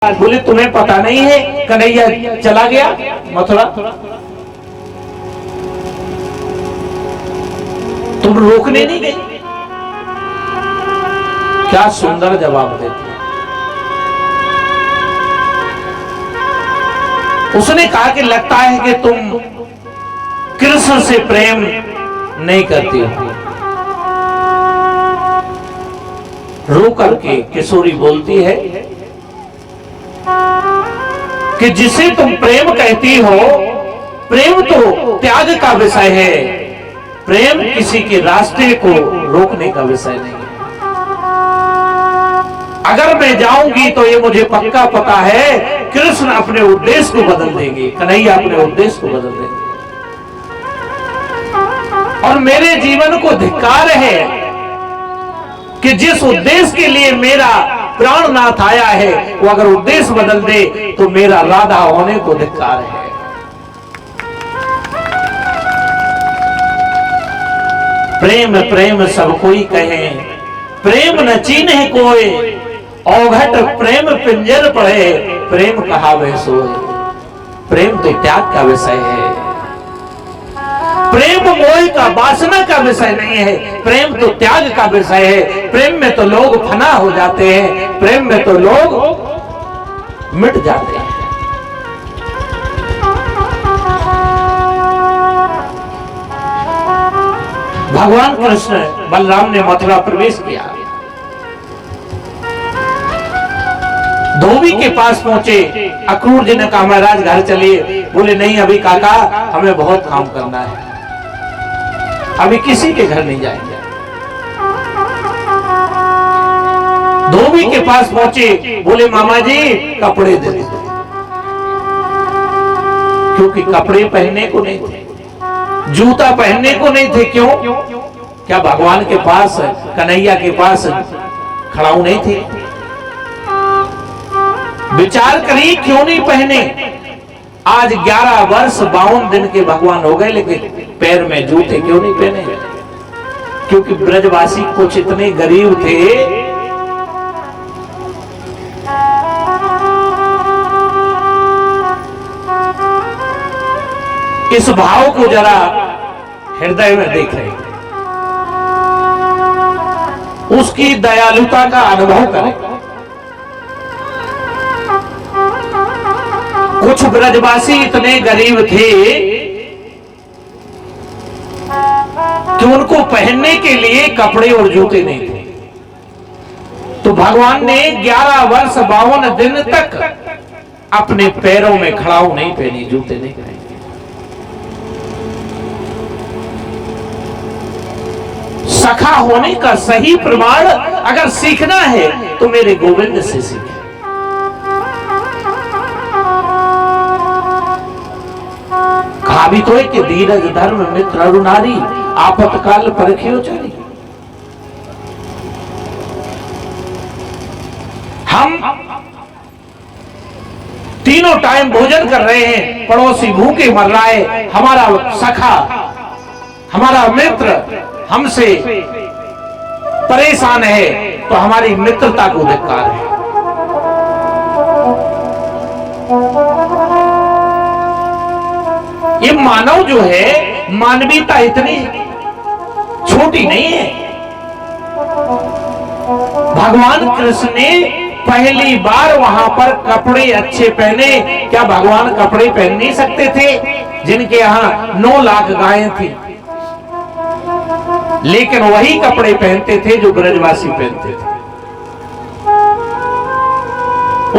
बोले तुम्हें पता नहीं है कन्हैया चला गया मथुरा, तुम रोकने नहीं गए। क्या सुंदर जवाब देती। उसने कहा कि लगता है कि तुम कृष्ण से प्रेम नहीं करती हो। रो करके किशोरी बोलती है कि जिसे तुम प्रेम कहती हो, प्रेम तो त्याग का विषय है, प्रेम किसी के रास्ते को रोकने का विषय नहीं है। अगर मैं जाऊंगी तो ये मुझे पक्का पता है कृष्ण अपने उद्देश्य को बदल देंगे, कन्हैया अपने उद्देश्य को बदल देंगे और मेरे जीवन को धिक्कार है कि जिस उद्देश्य के लिए मेरा प्राणनाथ आया है वो अगर उद्देश्य बदल दे तो मेरा राधा होने को धिक्कार है। प्रेम प्रेम सब कोई कहे, प्रेम न चीन्हे कोई, औघट प्रेम पिंजर पड़े, प्रेम कहावे सोए। प्रेम तो त्याग का विषय है, प्रेम मोह का वासना का विषय नहीं है, प्रेम तो त्याग का विषय है। प्रेम में तो लोग फना हो जाते हैं, प्रेम में तो लोग मिट जाते हैं। भगवान कृष्ण बलराम ने मथुरा प्रवेश किया, धोबी के पास पहुंचे। अक्रूर जी ने कहा महाराज घर चलिए। बोले नहीं अभी काका हमें बहुत काम करना है, अभी किसी के घर नहीं जाएंगे। धोबी के पास पहुंचे, बोले मामा जी कपड़े दे दो, क्योंकि कपड़े पहनने को नहीं थे, जूता पहनने को नहीं थे। क्यों? क्या भगवान के पास कन्हैया के पास खड़ाऊ नहीं थे? विचार करिए क्यों नहीं पहने। आज 11 वर्ष 52 दिन के भगवान हो गए लेकिन पैर में जूते क्यों नहीं पहने? क्योंकि ब्रजवासी कुछ इतने गरीब थे इस भाव को जरा हृदय में देखें, उसकी दयालुता का अनुभव करें। कुछ ब्रजवासी इतने गरीब थे कि उनको पहनने के लिए कपड़े और जूते नहीं थे, तो भगवान ने 11 वर्ष 52 दिन तक अपने पैरों में खड़ाऊ नहीं पहनी, जूते नहीं पहने। सखा होने का सही प्रमाण अगर सीखना है तो मेरे गोविंद से सीखें। कहा भी तो है कि धीरज धर्म मित्र अरुणारी, आपतकाल परखियो चारी। हम तीनों टाइम भोजन कर रहे हैं, पड़ोसी भूखे मर रहा है, हमारा सखा हमारा मित्र हमसे परेशान है तो हमारी मित्रता को धिक्कार है। ये मानव जो है, मानवीयता इतनी छोटी नहीं है। भगवान कृष्ण ने पहली बार वहां पर कपड़े अच्छे पहने। क्या भगवान कपड़े पहन नहीं सकते थे जिनके यहां 9 लाख गायें थी? लेकिन वही कपड़े पहनते थे जो ब्रजवासी पहनते थे।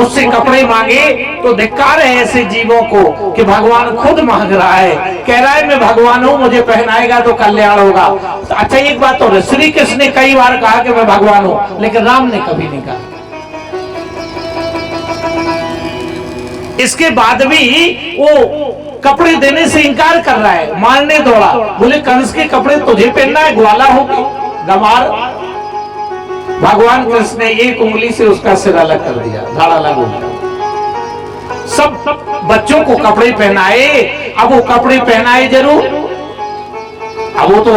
उससे कपड़े मांगे तो धिक्कार है ऐसे जीवों को कि भगवान खुद मांग रहा है, कह रहा है मैं भगवान हूं, मुझे पहनाएगा तो कल्याण होगा। तो अच्छा एक बात और, श्री कृष्ण ने कई बार कहा कि मैं भगवान हूं, लेकिन राम ने कभी नहीं कहा। इसके बाद भी वो कपड़े देने से इनकार कर रहा है, मारने दौड़ा। बोले कंस के कपड़े तुझे पहनना है, ग्वाला होगी गंवार। भगवान कृष्ण ने एक उंगली से उसका सिर अलग कर दिया, धाड़ा अलग हो गया। सब बच्चों को कपड़े पहनाए, अब वो कपड़े पहनाए जरूर, अब वो तो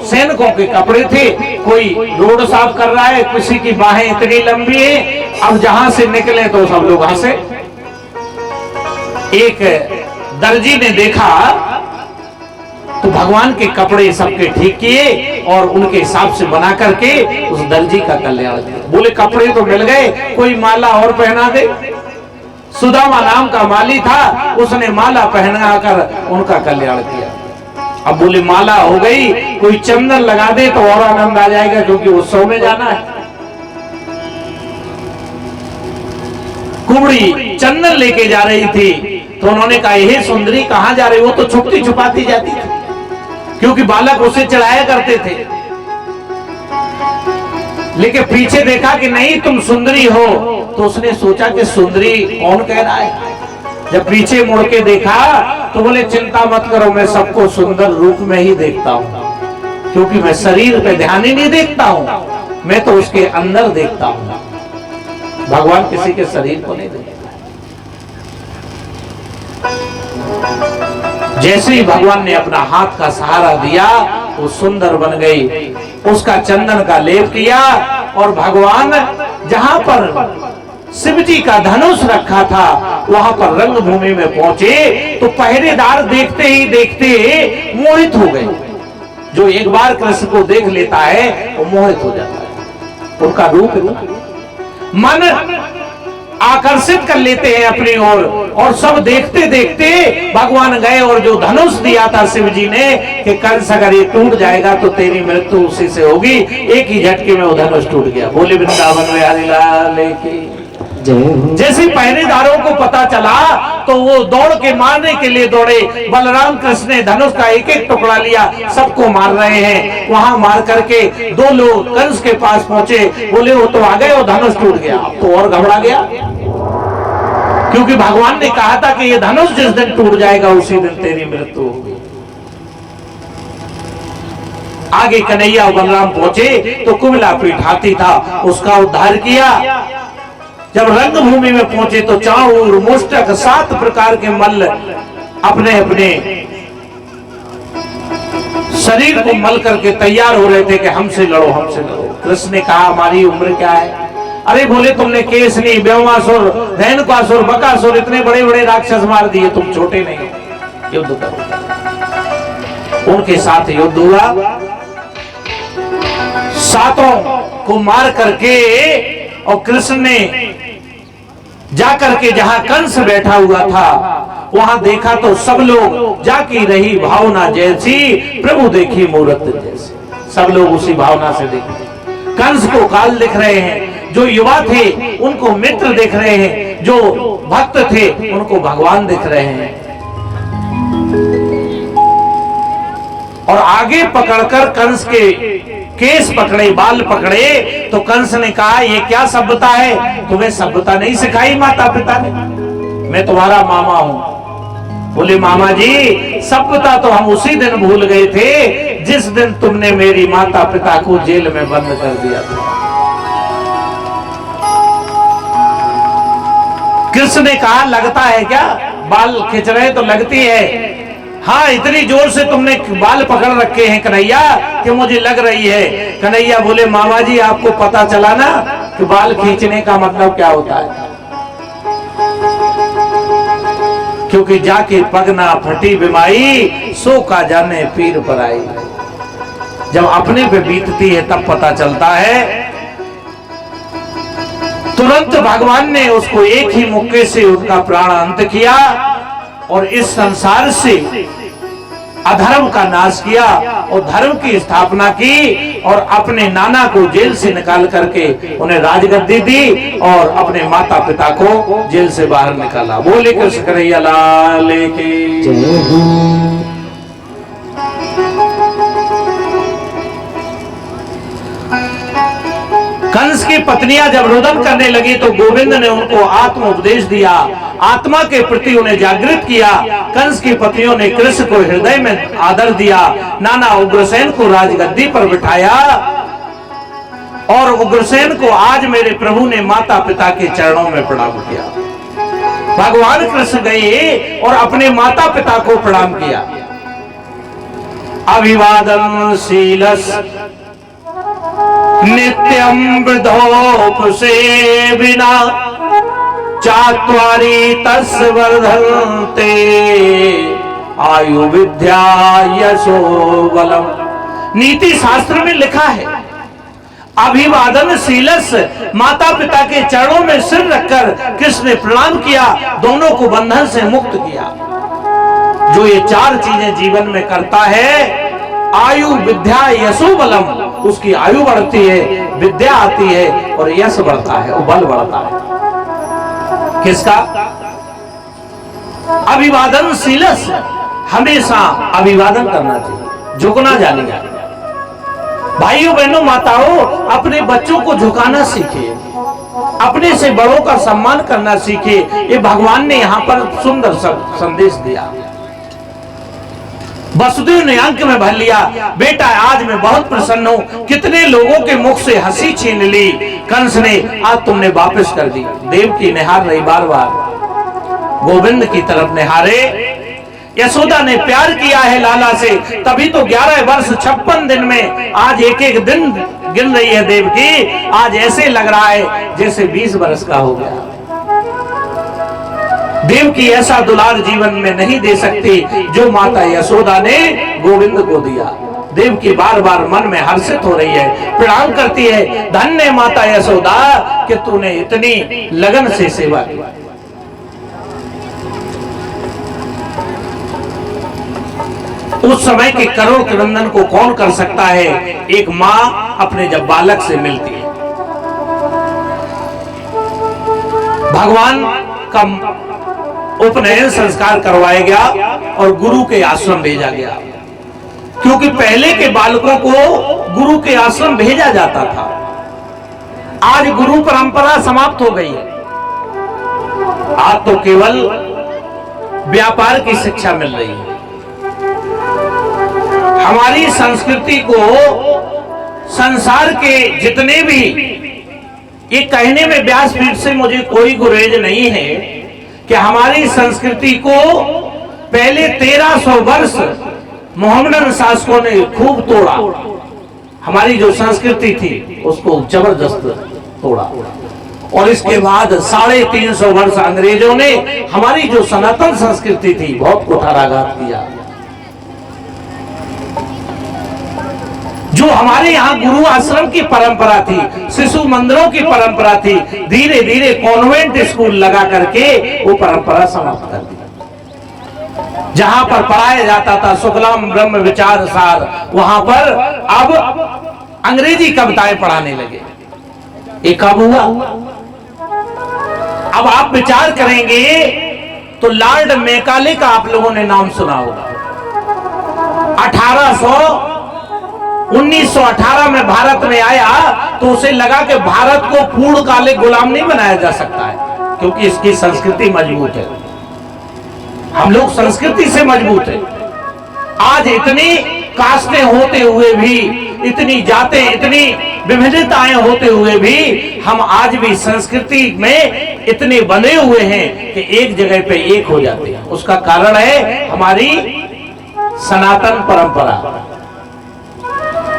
सैनिकों के कपड़े थे, कोई रोड साफ कर रहा है, किसी की बाहें इतनी लंबी है, अब जहां से निकले तो सब लोग हंसे। एक दर्जी ने देखा तो भगवान के कपड़े सबके ठीक किए और उनके हिसाब से बना करके उस दर्जी का कल्याण किया। बोले कपड़े तो मिल गए, कोई माला और पहना दे। सुदामा नाम का माली था, उसने माला पहना कर उनका कल्याण किया। अब बोले माला हो गई, कोई चंदन लगा दे तो और आनंद आ जाएगा, क्योंकि उत्सव में जाना है। कुबड़ी चंदन लेके जा रही थी तो उन्होंने कहा हे सुंदरी कहां जा रही? वो तो छुपती छुपाती जाती थी, क्योंकि बालक उसे चढ़ाया करते थे। लेकिन पीछे देखा कि नहीं तुम सुंदरी हो, तो उसने सोचा कि सुंदरी कौन कह रहा है। जब पीछे मुड़ के देखा तो बोले चिंता मत करो, मैं सबको सुंदर रूप में ही देखता हूं, क्योंकि मैं शरीर पे ध्यान ही नहीं देखता हूं, मैं तो उसके अंदर देखता हूं। भगवान किसी के शरीर को नहीं देखता। जैसे ही भगवान ने अपना हाथ का सहारा दिया वो सुंदर बन गई, उसका चंदन का लेप किया और भगवान जहां पर शिव जी का धनुष रखा था वहां पर रंगभूमि में पहुंचे तो पहरेदार देखते ही देखते मोहित हो गए। जो एक बार कृष्ण को देख लेता है वो मोहित हो जाता है, उनका रूप मन आकर्षित कर लेते हैं अपनी ओर। और सब देखते देखते भगवान गए और जो धनुष दिया था शिव जी ने कि कंस अगर ये टूट जाएगा तो तेरी मृत्यु उसी से होगी, एक ही झटके में वो धनुष टूट गया। बोले वृंदावन बिहारी लाल की। जैसे पहरेदारों को पता चला तो वो दौड़ के मारने के लिए दौड़े। बलराम कृष्ण ने धनुष का एक एक टुकड़ा लिया, सबको मार रहे हैं। वहां मार करके दो लोग कंस के पास पहुंचे, बोले वो तो आ गए, वो धनुष टूट गया। अब तो और घबरा गया, क्योंकि भगवान ने कहा था कि ये धनुष जिस दिन टूट जाएगा उसी दिन तेरी मृत्यु होगी। आगे कन्हैया और बलराम पहुंचे तो कुमिला पीठ हाथी था, उसका उद्धार किया। जब रंगभूमि में पहुंचे तो चाऊर मुष्टक 7 प्रकार के मल्ल अपने अपने शरीर को मल करके तैयार हो रहे थे कि हमसे लड़ो हमसे लड़ो। कृष्ण ने कहा हमारी उम्र क्या है? अरे बोले तुमने केसनी, ब्योमासुर, रेणुकासुर, बकासुर इतने बड़े बड़े राक्षस मार दिए, तुम छोटे नहीं, युद्ध करो। उनके साथ युद्ध हुआ, 7 को मार करके और कृष्ण ने जाकर के जहां कंस बैठा हुआ था वहां देखा तो सब लोग जाकी रही भावना जैसी, प्रभु देखी मूरत जैसी। सब लोग उसी भावना से देखे। कंस को काल दिख रहे हैं, जो युवा थे उनको मित्र दिख रहे हैं, जो भक्त थे उनको भगवान दिख रहे हैं। और आगे पकड़कर कंस के केस पकड़े, बाल पकड़े तो कंस ने कहा ये क्या सभ्यता है? तुम्हें सभ्यता नहीं सिखाई माता पिता ने? मैं तुम्हारा मामा हूं। बोले मामा जी सभ्यता तो हम उसी दिन भूल गए थे जिस दिन तुमने मेरी माता पिता को जेल में बंद कर दिया था। कृष्ण ने कहा लगता है क्या? बाल खींच रहे तो लगती है। हाँ इतनी जोर से तुमने बाल पकड़ रखे हैं कन्हैया कि मुझे लग रही है। कन्हैया बोले मामा जी आपको पता चला ना कि बाल खींचने का मतलब क्या होता है? क्योंकि जाके पगना फटी बिमाई सो का जाने पीर पर आई। जब अपने पे बीतती है तब पता चलता है। तुरंत भगवान ने उसको एक ही मुक्के से उनका प्राण अंत किया और इस संसार से अधर्म का नाश किया और धर्म की स्थापना की और अपने नाना को जेल से निकाल करके उन्हें राजगद्दी दी और अपने माता पिता को जेल से बाहर निकाला। बोले कृष्ण कन्हैया लाल की। कंस की पत्नियां जब रुदन करने लगी तो गोविंद ने उनको आत्म उपदेश दिया, आत्मा के प्रति उन्हें जागृत किया। कंस की पत्नियों ने कृष्ण को हृदय में आदर दिया, नाना उग्रसेन को राजगद्दी पर बिठाया और उग्रसेन को आज मेरे प्रभु ने माता पिता के चरणों में प्रणाम किया। भगवान कृष्ण गए और अपने माता पिता को प्रणाम किया। अभिवादन शीलस नित्यं वृद्धोप से बिना चात्वारि तस्य वर्धन्ते आयु विद्या यशो बलम। नीति शास्त्र में लिखा है, अभिवादन शीलस, माता पिता के चरणों में सिर रखकर कृष्ण ने प्रणाम किया, दोनों को बंधन से मुक्त किया। जो ये चार चीजें जीवन में करता है, आयु विद्या यशो बलम, उसकी आयु बढ़ती है, विद्या आती है और यश बढ़ता है, वो बल बढ़ता है। किसका? अभिवादन शीलस, हमेशा अभिवादन करना चाहिए, झुकना जानिए। भाइयों बहनों माताओं, अपने बच्चों को झुकाना सीखिए, अपने से बड़ों का सम्मान करना सीखिए। ये भगवान ने यहाँ पर सुंदर संदेश दिया। वसुदेव ने अंक में भर लिया, बेटा आज मैं बहुत प्रसन्न हूं, कितने लोगों के मुख से हंसी छीन ली कंस ने, आज तुमने वापस कर दी। देव की निहार रही, बार बार गोविंद की तरफ निहारे। यशोदा ने प्यार किया है लाला से, तभी तो 11 वर्ष 56 दिन में आज एक एक दिन गिन रही है देव की। आज ऐसे लग रहा है जैसे 20 वर्ष का हो गया। देव की ऐसा दुलार जीवन में नहीं दे सकती जो माता यशोदा ने गोविंद को दिया। देव की बार बार मन में हर्षित हो रही है, प्रणाम करती है, धन्य माता यशोदा कि तूने इतनी लगन से सेवा की। उस समय के करुण क्रंदन को कौन कर सकता है? एक माँ अपने जब बालक से मिलती है। भगवान का उपनयन संस्कार करवाया गया और गुरु के आश्रम भेजा गया, क्योंकि पहले के बालकों को गुरु के आश्रम भेजा जाता था। आज गुरु परंपरा समाप्त हो गई है, आज तो केवल व्यापार की शिक्षा मिल रही है। हमारी संस्कृति को संसार के जितने भी, ये कहने में व्यासपीठ से मुझे कोई गुरेज नहीं है कि हमारी संस्कृति को पहले 1300 वर्ष मोहम्मदन शासकों ने खूब तोड़ा। हमारी जो संस्कृति थी उसको जबरदस्त तोड़ा, और इसके बाद 350 वर्ष अंग्रेजों ने हमारी जो सनातन संस्कृति थी बहुत कुठाराघात किया। जो हमारे यहाँ गुरु आश्रम की परंपरा थी, शिशु मंदिरों की परंपरा थी, धीरे धीरे कॉन्वेंट स्कूल लगा करके वो परंपरा समाप्त कर दी। जहां पर पढ़ाया जाता था शुक्लाम ब्रह्म विचार सार, वहां पर अब अंग्रेजी कविताएं पढ़ाने लगे। ये कब हुआ? अब आप विचार करेंगे तो लॉर्ड मैकाले का आप लोगों ने नाम सुना होगा। 1918 में भारत में आया तो उसे लगा कि भारत को पूर्णकालिक गुलाम नहीं बनाया जा सकता है, क्योंकि इसकी संस्कृति मजबूत है। हम लोग संस्कृति से मजबूत है। आज इतनी कास्टें होते हुए भी, इतनी जातें, इतनी विभिन्नताएं होते हुए भी हम आज भी संस्कृति में इतने बंधे हुए हैं कि एक जगह पे एक हो जाते हैं। उसका कारण है हमारी सनातन परंपरा।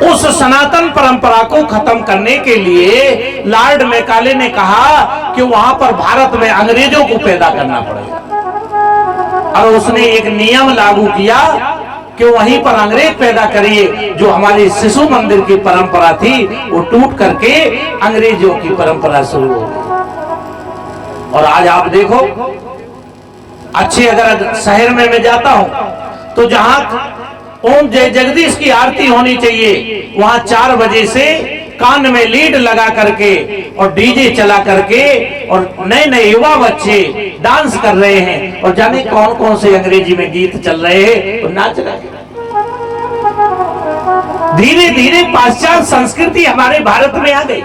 उस सनातन परंपरा को खत्म करने के लिए लॉर्ड मैकाले ने कहा कि वहां पर भारत में अंग्रेजों को पैदा करना पड़ेगा, और उसने एक नियम लागू किया कि वहीं पर अंग्रेज पैदा करिए। जो हमारी शिशु मंदिर की परंपरा थी वो टूट करके अंग्रेजों की परंपरा शुरू हो गई। और आज आप देखो, अच्छे अगर शहर में मैं जाता हूं तो जहां ओम जय जगदीश की आरती होनी चाहिए, वहां 4 बजे से कान में लीड लगा करके और डीजे चला करके और नए नए युवा बच्चे डांस कर रहे हैं, और जाने कौन कौन से अंग्रेजी में गीत चल रहे हैं और नाच रहे हैं। धीरे धीरे पाश्चात्य संस्कृति हमारे भारत में आ गई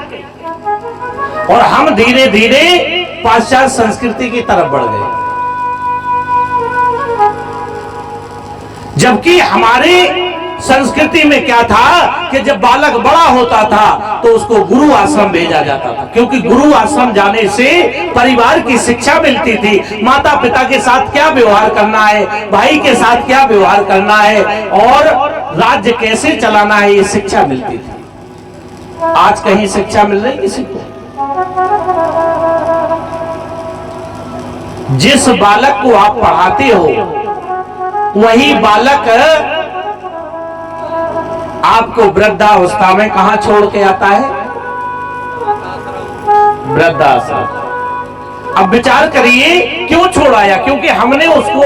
और हम धीरे धीरे पाश्चात्य संस्कृति की तरफ बढ़ गए। जबकि हमारे संस्कृति में क्या था कि जब बालक बड़ा होता था तो उसको गुरु आश्रम भेजा जाता था, क्योंकि गुरु आश्रम जाने से परिवार की शिक्षा मिलती थी। माता पिता के साथ क्या व्यवहार करना है, भाई के साथ क्या व्यवहार करना है और राज्य कैसे चलाना है, ये शिक्षा मिलती थी। आज कहीं शिक्षा मिल रही किसी को? जिस बालक को आप पढ़ाते हो वही बालक आपको वृद्धावस्था में कहां छोड़ के आता है? वृद्धाश्रम। अब विचार करिए क्यों छोड़ आया? क्योंकि हमने उसको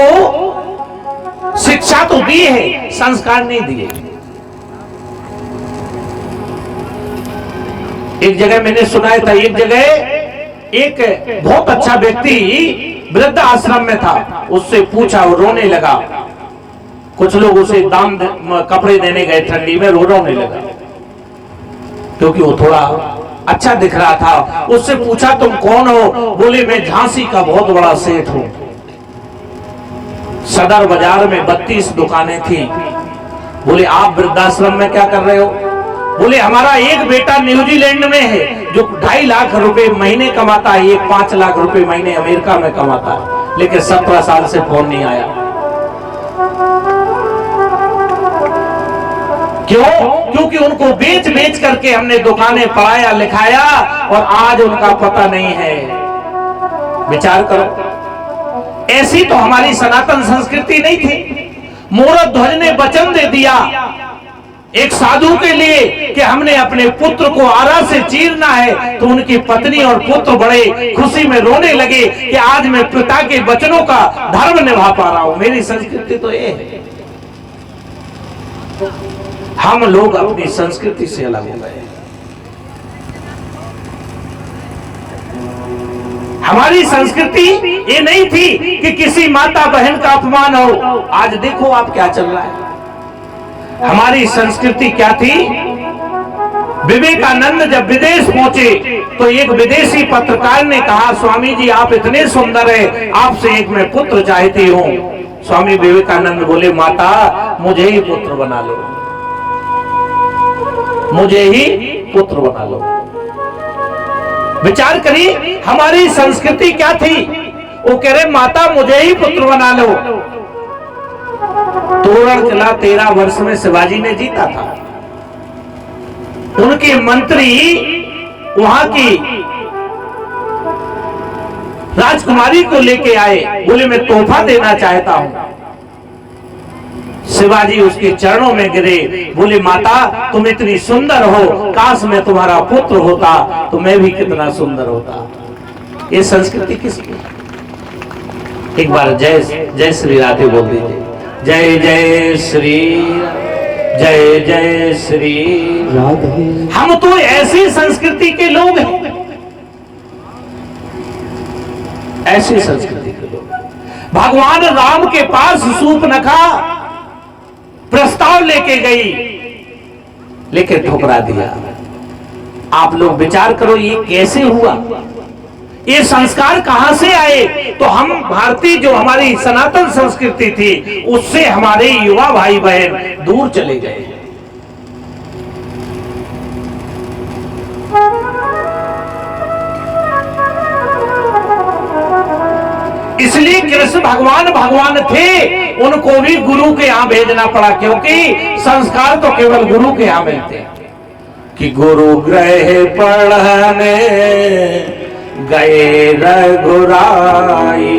शिक्षा तो दी है, संस्कार नहीं दिए। एक जगह मैंने सुना था, एक जगह एक बहुत अच्छा व्यक्ति वृद्ध आश्रम में था, उससे पूछा, वो रोने लगा। कुछ लोग उसे दान कपड़े देने गए, ठंडी में रोने लगा क्योंकि वो थोड़ा अच्छा दिख रहा था। उससे पूछा तुम कौन हो? बोले मैं झांसी का बहुत बड़ा सेठ हूं। सदर बाजार में 32 दुकानें थी। बोले आप वृद्धाश्रम में क्या कर रहे हो? बोले हमारा एक बेटा न्यूजीलैंड में है जो 2.5 लाख रुपए महीने कमाता है, एक 5 लाख रुपए महीने अमेरिका में कमाता है, लेकिन 17 साल से फोन नहीं आया। क्यों? क्योंकि उनको बेच बेच करके हमने दुकानें पढ़ाया लिखाया और आज उनका पता नहीं है। विचार करो, ऐसी तो हमारी सनातन संस्कृति नहीं थी। मूरत ध्वज ने वचन दे दिया एक साधु के लिए कि हमने अपने पुत्र को आरा से चीरना है, तो उनकी पत्नी और पुत्र बड़े खुशी में रोने लगे कि आज मैं पिता के वचनों का धर्म निभा पा रहा हूं। मेरी संस्कृति तो ये है। हम लोग अपनी संस्कृति से अलग हो गए। हमारी संस्कृति ये नहीं थी कि किसी माता बहन का अपमान हो। आज देखो आप क्या चल रहा है। हमारी संस्कृति क्या थी? विवेकानंद जब विदेश पहुंचे तो एक विदेशी पत्रकार ने कहा, स्वामी जी आप इतने सुंदर हैं, आपसे एक मैं पुत्र चाहती हूं। स्वामी विवेकानंद बोले, माता मुझे ही पुत्र बना लो, मुझे ही पुत्र बना लो। विचार करिए हमारी संस्कृति क्या थी। वो कह रहे माता मुझे ही पुत्र बना लो। तोरण किला 13 वर्ष में शिवाजी ने जीता था। उनके मंत्री वहां की राजकुमारी को लेके आए, बोले मैं तोहफा देना चाहता हूं। शिवाजी उसके चरणों में गिरे, बोले माता तुम इतनी सुंदर हो, काश मैं तुम्हारा पुत्र होता तो मैं भी कितना सुंदर होता। ये संस्कृति किसकी? एक बार जय जय श्री राधे बोल दीजिए। जय जय श्री, जय जय श्री राधे। हम तो ऐसी संस्कृति के लोग हैं, ऐसी संस्कृति के लोग। भगवान राम के पास सूर्पनखा प्रस्ताव लेके गई, लेकिन ठुकरा दिया। आप लोग विचार करो ये कैसे हुआ? ये संस्कार कहां से आए? तो हम भारतीय जो हमारी सनातन संस्कृति थी उससे हमारे युवा भाई बहन दूर चले गए। इसलिए कृष्ण भगवान थे, उनको भी गुरु के यहां भेजना पड़ा, क्योंकि संस्कार तो केवल गुरु के यहां मिलते हैं। कि गुरु ग्रह पढ़ने गए रघुराई,